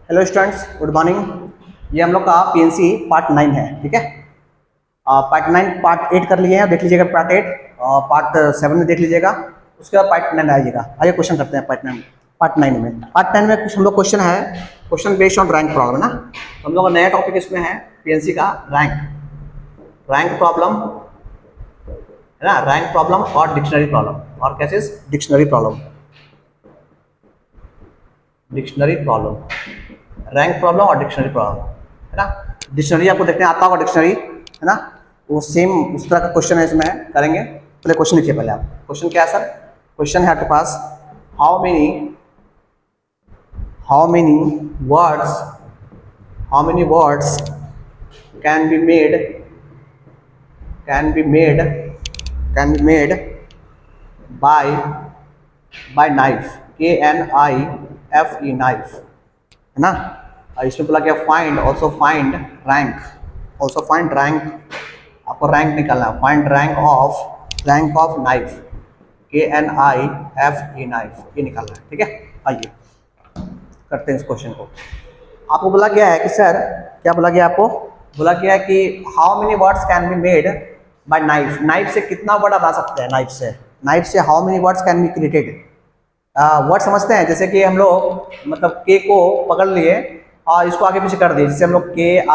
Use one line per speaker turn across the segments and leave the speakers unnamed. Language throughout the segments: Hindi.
Hello students, good morning. ये हम लोग का पीएनसी पार्ट 9 है, ठीक है। पार्ट 9 पार्ट 8 कर लिए हैं, देख लीजिएगा पार्ट 8 और पार्ट 7 में देख लीजिएगा। उसके बाद पार्ट 9 आइएगा। आइए क्वेश्चन करते हैं पार्ट 9 में। पार्ट 9 में कुछ हम लोग क्वेश्चन है, question based on rank problem ना। तो हम लोग का नया टॉपिक इसमें है पीएनसी का रैंक प्रॉब्लम है ना, रैंक प्रॉब्लम और डिक्शनरी प्रॉब्लम। और कैसे डिक्शनरी प्रॉब्लम, रैंक प्रॉब्लम और डिक्शनरी प्रॉब्लम है ना। डिक्शनरी आपको देखने आता होगा, डिक्शनरी है ना, वो सेम उस तरह का क्वेश्चन है इसमें करेंगे। पहले क्वेश्चन लिखिए। पहले आप क्वेश्चन क्या है सर? क्वेश्चन है आपके पास, how many words can be made by knife, KNIFE knife है ना। और इसमें बोला क्या, फाइंड रैंक, आपको रैंक निकालना है। Find rank of knife, KNIFE knife, ये निकालना है, ठीक है। आइए करते हैं इस क्वेश्चन को। आपको बोला गया है कि सर, क्या बोला गया आपको? बोला गया है कि how many words can be made by knife. Knife से कितना वर्ड बना सकते हैं? नाइफ से how many words can be created. Word समझते हैं, जैसे कि हम लोग मतलब के को पकड़ लिए और इसको आगे पीछे कर दिए, जैसे हम लोग KINFE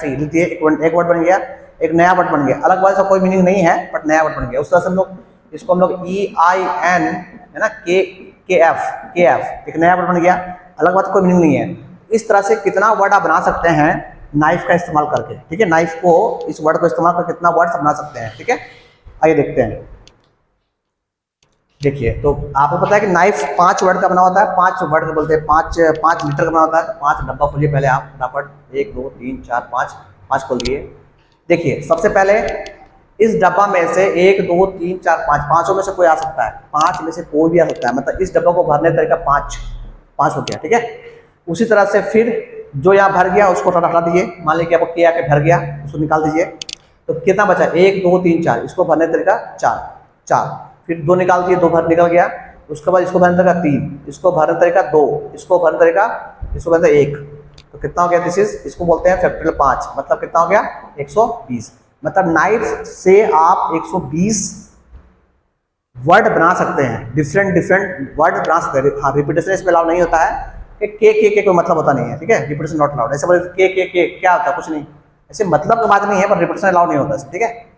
लिख दिए, एक वर्ड बन गया, एक नया वर्ड बन गया। अलग वर्ड का कोई मीनिंग नहीं है, बट नया वर्ड बन गया। उस तरह से हम लोग इसको EIN है ना, KF एक नया वर्ड बन गया, अलग बात कोई मीनिंग नहीं है। इस तरह से कितना वर्ड आप बना सकते हैं नाइफ का इस्तेमाल करके, ठीक है। नाइफ को, इस वर्ड को इस्तेमाल करके कितना वर्ड बना सकते हैं, ठीक है। आइए देखते हैं। देखिए, तो आपको पता है कि नाइफ 5 वर्ड का बना होता है। 5 वर्ड का बोलते हैं, 5 लीटर का बना होता है। 5 डब्बा खोलिए पहले आप फटाफट, 1 2 3 4 5 खोल दिए। देखिए, सबसे पहले इस डब्बा में से 1 2 3 4 5 पाँचों में से कोई आ सकता है, 5 में से कोई भी आ सकता है। मतलब इस डब्बा को भरने तरीका 5 हो गया, ठीक है। उसी तरह से फिर जो यहाँ भर गया उसको हटा दीजिए। मान लीजिए आपको के आके भर गया, उसको निकाल दीजिए। तो कितना बचा? 1 2 3 4, इसको भरने तरीका 4। फिर 2 निकाल दिए, 2 भर निकल गया। उसके बाद इसको भरने तरीका 3, इसको भरने तरीका 2, इसको भरने तरीका 1। तो कितना हो गया? इसको बोलते हैं फैक्टोरियल 5। मतलब कितना हो गया? 120। मतलब नाइफ से आप 120 वर्ड बना सकते हैं, डिफरेंट वर्ड बना सकते हैं। हाँ, रिपीटेशन इसमें अलाउ नहीं होता है। के कोई मतलब होता नहीं है, ठीक है। Repetition not allowed. ऐसे बोले के क्या होता है? कुछ नहीं, ऐसे मतलब की बात नहीं है, पर रिपीटेशन अलाउ नहीं होता, ठीक है।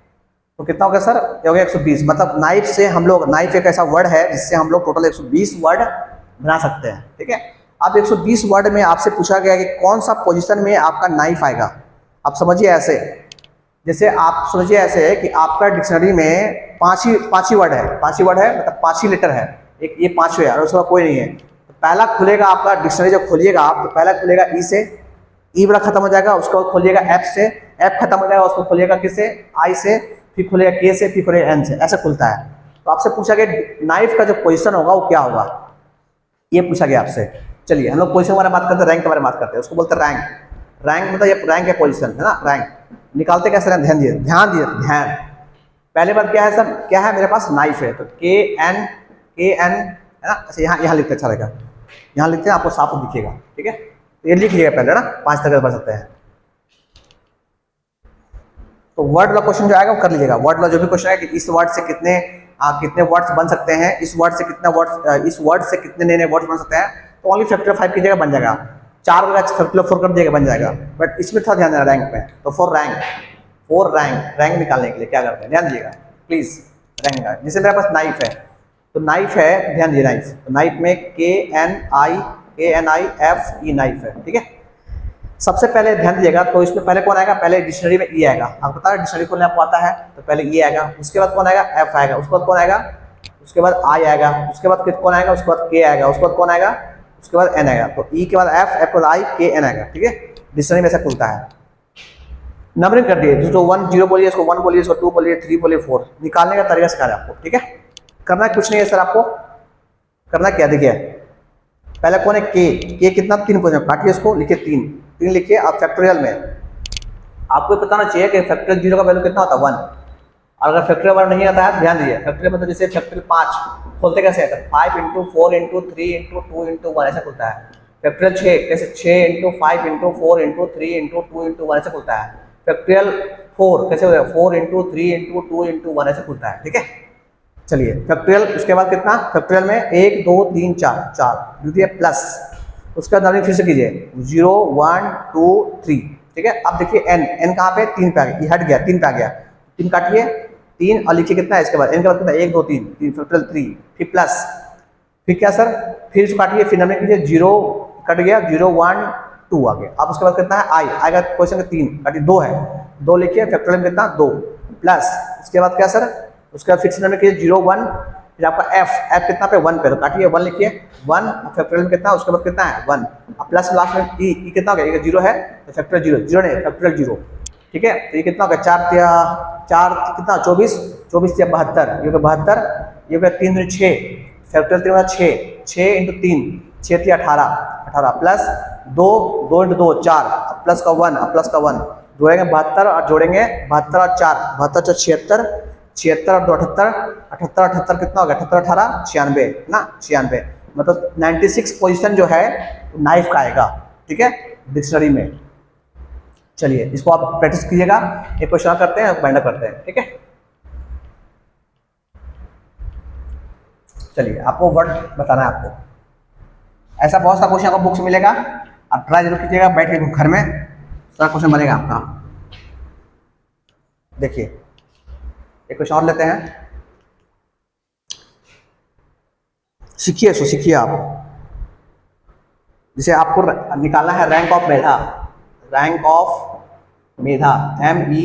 तो कितना हो गया सर? ये हो गया 120। मतलब नाइफ से हम लोग, नाइफ एक ऐसा वर्ड है जिससे हम लोग टोटल 120 वर्ड बना सकते हैं, ठीक है। अब 120 वर्ड में आपसे पूछा गया कि कौन सा पोजीशन में आपका नाइफ आएगा। आप समझिए ऐसे, जैसे आप समझिए ऐसे है कि आपका डिक्शनरी में 5 ही वर्ड है, मतलब 5 ही लेटर है। एक ये 5 है और उसका कोई नहीं है। तो पहला खुलेगा आपका डिक्शनरी, जब खोलिएगा आप तो पहला खुलेगा ई से, ई बड़ा खत्म हो जाएगा। उसको खोलिएगा एफ से, एफ खत्म हो जाएगा। उसको खोलिएगा किससे? आई से, फिर खुलेगा के से, फिर खुलेगा एन से। ऐसा खुलता है। तो आपसे पूछा गया नाइफ का जो पोजीशन होगा वो क्या होगा, ये पूछा गया आपसे। चलिए हम लोग पोजीशन के बारे में बात करते हैं, रैंक के बारे में बात करते हैं। उसको बोलते हैं रैंक मतलब ये रैंक है, पोजीशन है ना। रैंक निकालते कैसे? ध्यान दिए। पहले बात क्या है सर? क्या है मेरे पास? नाइफ है। तो KN है ना। अच्छा, यहाँ लिखते अच्छा रहेगा, यहाँ लिखते हैं, आपको साफ दिखेगा, ठीक है। तो ये लिख लीजिएगा पहले ना, 5 तक बढ़ सकते हैं। तो वर्ड वाला क्वेश्चन जो आएगा वो कर लीजिएगा। वर्ड वाला जो भी क्वेश्चन है कि इस वर्ड से कितने वर्ड्स बन सकते हैं, इस वर्ड से कितने नए वर्ड्स बन सकते हैं, तो ओनली फैक्टर 5 कीजिएगा, बन जाएगा। 4 का फैक्टर 4 कर दिएगा, बन जाएगा। बट इसमें थोड़ा ध्यान देना रैंक पे। तो फॉर रैंक निकालने के लिए क्या करते हैं, ध्यान दीजिएगा प्लीज। रैंक का, जैसे मेरे पास नाइफ है, तो नाइफ है, ध्यान दीजिए नाइफ। तो नाइफ में KNIFE नाइफ है, ठीक है। सबसे पहले ध्यान दीजिएगा, तो इसमें पहले कौन आएगा? पहले डिक्शनरी में ई आएगा। आपको पता है डिक्शनरी खोलने आपको आता है, तो पहले ई आएगा। उसके बाद कौन आएगा? एफ आएगा। उसके बाद कौन आएगा? उसके बाद आई आएगा। उसके बाद कौन आएगा? उसके बाद के आएगा। उसके बाद कौन आएगा? उसके बाद एन आएगा। तो ई के बाद एफ के बाद आई, के एन आएगा, ठीक है। डिक्शनरी में ऐसा खुलता है। नंबरिंग कर दिए, जो 1 0 बोलिए, इसको 1 बोलिए, इसको 2 बोलिए, 3 बोलिए, 4। निकालने का तरीका सिखा रहे आपको, ठीक है। करना कुछ नहीं है सर, आपको करना क्या? देखिए पहले कौन है? के कितना? 3 पोजीशन। काटिए इसको, लिखिए 3 लिखिए। आप फैक्टोरियल में आपको बताना चाहिए कि फैक्टोरियल 0 का वैल्यू कितना होता है? 1। और अगर फैक्टोरियल वर्ड नहीं आता है ध्यान दीजिए, फैक्टोरियल मतलब जैसे फैक्टोरियल 5 खोलते कैसे है, 5 इंटू 4 इंटू 3 इंटू 2 इंटू 1 ऐसा खुलता है। फैक्टोरियल 6 कैसे, 6 into 5 into 4 into 3 into 2 into 1 ऐसे खुलता है। फैक्टोरियल 4 कैसे होगा, 4 इंटू 3 इंटू 2 इंटू 1 ऐसे खुलता है। ठीक है, चलिए फैक्टोरियल उसके बाद कितना, फैक्टोरियल में 1 2 3 4 4 द्वितीय प्लस, उसका नंबरिंग फिर से कीजिए 0 1 2 3। ठीक है, अब देखिए एन, एन कहाँ पे 3 पे आ गया, ये हट गया 3 पे आ गया, 3 काटिए 3 और लिखिए कितना है इसके बाद, एन के बाद कितना 1 2 3 3 फैक्टोरियल 3, फिर प्लस, फिर क्या सर, फिर इसको काटिए, फिर नंबरिंग कीजिए 0 कट गया 0 1 2 आ गया। अब उसके बाद कितना है आई, आएगा क्वेश्चन का 3 काटिए 2 है, 2 लिखिए फैक्टोरियल में कितना 2 प्लस, उसके बाद क्या सर, उसके बाद फिर से नंबर कीजिए 0 1, फिर आपका एफ, एफ कितना पे 1 पे, तो काटिए 1 लिखिए 1, फैक्टोरियल में कितना, उसके बाद कितना है 1, अब प्लस लास्ट में ई कितना हो गया, 0 है तो फैक्टोरियल 0 0 नहीं फैक्टोरियल 0। ठीक है, तो ये कितना हो गया 4 कितना 24 24 या 72, ये हो गया 72, ये हो गया 3 दूनी 6, फैक्टोरियल 3 होगा 6 इंटू 3 6 3 18 प्लस 2 2 इंटू 2 4, प्लस का 1 प्लस का 1 जोड़ेंगे 72 और जोड़ेंगे 72 और 4 72 76 76 और 2 78 78 कितना हो गया 78 18 96 ना 96, मतलब 96 पोजीशन जो है नाइफ का आएगा। ठीक है, डिक्शनरी में। चलिए इसको आप प्रैक्टिस कीजिएगा, एक क्वेश्चन करते हैं बाइंड अप करते हैं। ठीक है, चलिए आपको वर्ड बताना है, आपको ऐसा बहुत सा क्वेश्चन आपको बुक से मिलेगा, आप ट्राई जरूर कीजिएगा बैठ के घर में, सारा क्वेश्चन बनेगा आपका। देखिए एक क्वेश्चन और लेते हैं, सीखिए इसको, सीखिए आप। जैसे आपको निकालना है rank of Medha, rank of Medha MEDHA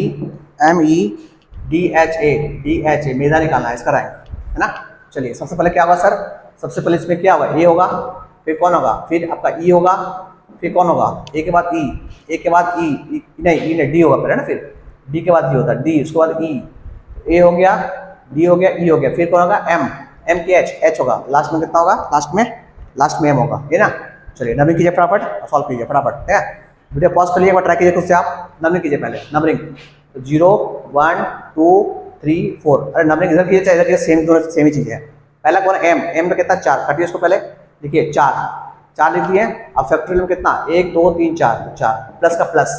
मेधा निकालना है इसका रैंक, है ना। चलिए सबसे पहले क्या होगा सर, सबसे पहले इसमें क्या होगा, ए होगा, फिर कौन होगा, फिर आपका ई होगा, फिर कौन होगा, ए के बाद ई, ए के बाद ई नहीं डी होगा फिर, है ना, फिर डी के बाद ई होता है डी, उसके बाद ई, ए हो गया, डी हो गया, ई हो गया, फिर कौन होगा एम, एम की एच होगा, लास्ट में कितना होगा, लास्ट में एम होगा, है ना। चलिए नंबरिंग कीजिए फटाफट, सॉल्व कीजिए फटाफट, है। वीडियो पॉज कर लिए, एक बार ट्राई कीजिए खुद से आप, नंबरिंग कीजिए पहले, नंबरिंग 0 1 2 3 4, अरे नंबरिंग इधर कीजिए चाहे इधर कीजिए, सेम दोनों सेम ही चीज़ है। पहला कौन है एम, एम पे कितना 4, काटिए उसको पहले, देखिए 4 लिख दिए। अब फैक्टोरियल में कितना 1 2 3 4 प्लस का प्लस,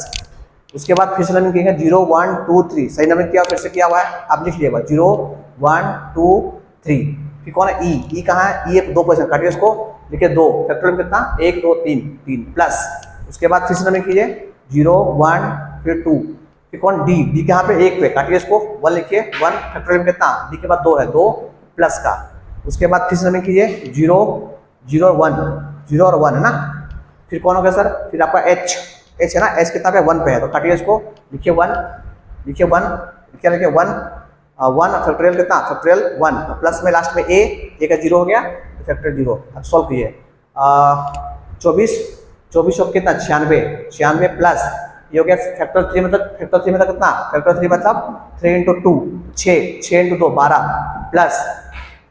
उसके बाद फिर से नंबरिंग किया 0 1 2 3, सही नंबरिंग किया, फिर से किया हुआ है, आप लिख लीजिएगा 0 1 2 3, फिर कौन है ई कहाँ है, ई 2 क्वेश्चन काटिए उसको, लिखिए 2, फैक्टोरियल में कितना 1 2 3 प्लस, उसके बाद फिर से नंबरिंग कीजिए 0 1 फिर 2, फिर कौन डी कहाँ पे 1 पे, काटिए इसको 1 लिखिए 1, फैक्टोरियल में कितना डी के बाद 2 है 2 प्लस का, उसके बाद फिर से नंबरिंग कीजिए 0 0 और 1 है ना, फिर कौन हो गया सर, फिर आपका एच है ना, एच कितना पे 1 पे है, तो काटिए इसको, लिखिए 1 लिखिए 1 फैक्टोरियल कितना, फैक्टोरियल 1 प्लस में लास्ट में ए का 0 हो गया, फैक्टोरियल 0। अब सॉल्व कीजिए 24 और कितना 96 प्लस ये हो गया फैक्टर 3, मतलब फैक्टर 3 मतलब कितना, फैक्टर 3 मतलब 3 इंटू 2 6 इंटू 2 12 प्लस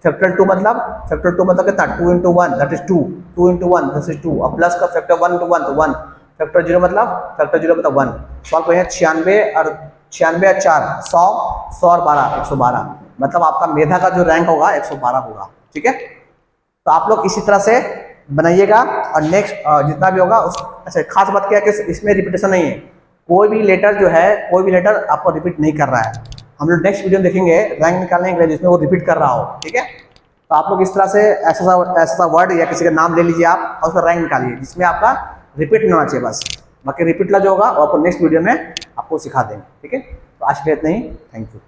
फैक्टर 2 मतलब कितना 2 into 1 that is 2 into 1 that is 2, अब प्लस का फैक्टर 1 इंटू 1 तो 1, फैक्टर 0 मतलब 1। सॉल्व करें 96 और 4 100 और 12 112, मतलब आपका मेधा का जो रैंक होगा 112 होगा। ठीक है, तो आप लोग इसी तरह से बनाइएगा, और नेक्स्ट जितना भी होगा अच्छा खास बात क्या है कि इसमें रिपीटेशन नहीं है, कोई भी लेटर जो है कोई भी लेटर आपको रिपीट नहीं कर रहा है, हम लोग नेक्स्ट वीडियो में देखेंगे रैंक निकालने के लिए जिसमें वो रिपीट कर रहा हो। ठीक है, तो आप लोग इस तरह से ऐसा वर्ड या किसी का नाम ले लीजिए आप और उसका रैंक निकालिए जिसमें आपका रिपीट नहीं होना चाहिए बस, बाकी रिपीट ला जो होगा वो आपको नेक्स्ट वीडियो में आपको सिखा देंगे। ठीक है, तो आज के लिए इतना ही, थैंक यू।